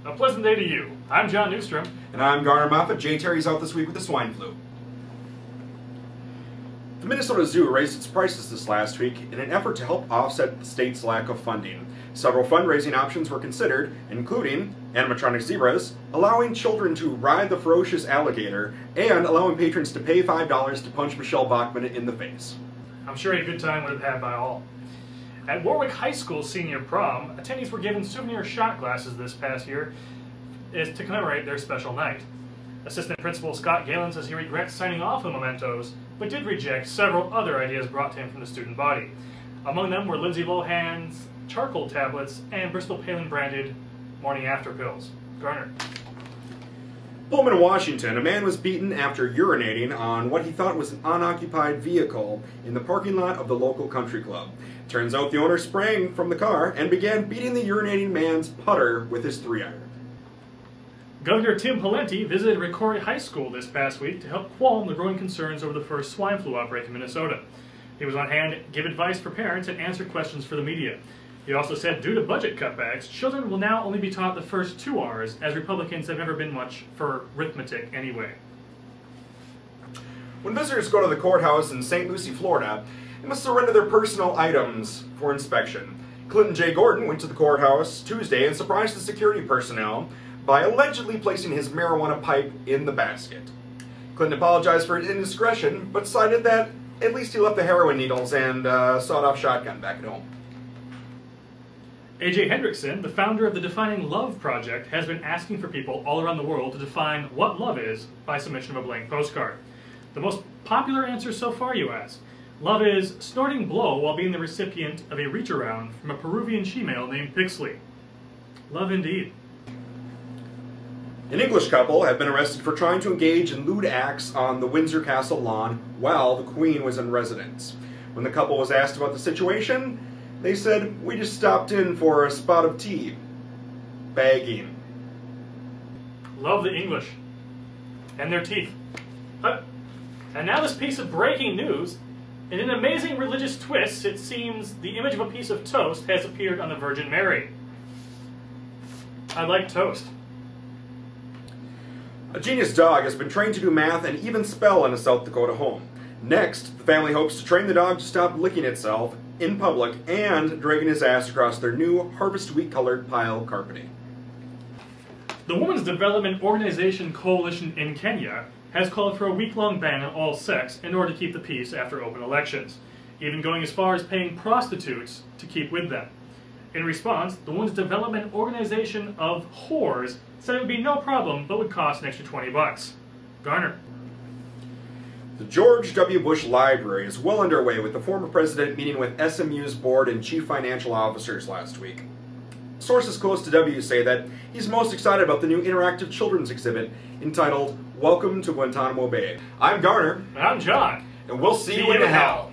A pleasant day to you. I'm John Newstrom. And I'm Garner Moffat. Jay Terry's out this week with the swine flu. The Minnesota Zoo raised its prices this last week in an effort to help offset the state's lack of funding. Several fundraising options were considered, including animatronic zebras, allowing children to ride the ferocious alligator, and allowing patrons to pay $5 to punch Michelle Bachmann in the face. I'm sure a good time would have had by all. At Warwick High School's senior prom, attendees were given souvenir shot glasses this past year to commemorate their special night. Assistant Principal Scott Galen says he regrets signing off the mementos, but did reject several other ideas brought to him from the student body. Among them were Lindsay Lohan's charcoal tablets and Bristol Palin branded morning after pills. Garner. Pullman, Washington, a man was beaten after urinating on what he thought was an unoccupied vehicle in the parking lot of the local country club. Turns out the owner sprang from the car and began beating the urinating man's putter with his 3-iron. Governor Tim Pawlenty visited Ricori High School this past week to help quell the growing concerns over the first swine flu outbreak in Minnesota. He was on hand to give advice for parents and answer questions for the media. He also said due to budget cutbacks, children will now only be taught the first 2 R's, as Republicans have never been much for arithmetic anyway. When visitors go to the courthouse in St. Lucie, Florida, they must surrender their personal items for inspection. Clinton J. Gordon went to the courthouse Tuesday and surprised the security personnel by allegedly placing his marijuana pipe in the basket. Clinton apologized for his indiscretion, but cited that at least he left the heroin needles and sawed-off shotgun back at home. A.J. Hendrickson, the founder of the Defining Love Project, has been asking for people all around the world to define what love is by submission of a blank postcard. The most popular answer so far, you ask? Love is snorting blow while being the recipient of a reach-around from a Peruvian she-male named Pixley. Love indeed. An English couple have been arrested for trying to engage in lewd acts on the Windsor Castle lawn while the Queen was in residence. When the couple was asked about the situation, they said, "We just stopped in for a spot of tea." Bagging. Love the English. And their teeth. And now this piece of breaking news. In an amazing religious twist, it seems the image of a piece of toast has appeared on the Virgin Mary. I like toast. A genius dog has been trained to do math and even spell in a South Dakota home. Next, the family hopes to train the dog to stop licking itself in public and dragging his ass across their new harvest wheat-colored pile carpeting. The Women's Development Organization Coalition in Kenya has called for a week-long ban on all sex in order to keep the peace after open elections, even going as far as paying prostitutes to keep with them. In response, the Women's Development Organization of Whores said it would be no problem, but would cost an extra $20. Garner. The George W. Bush Library is well underway with the former president meeting with SMU's board and chief financial officers last week. Sources close to W say that he's most excited about the new interactive children's exhibit entitled Welcome to Guantanamo Bay. I'm Garner. And I'm John. And we'll see you in hell.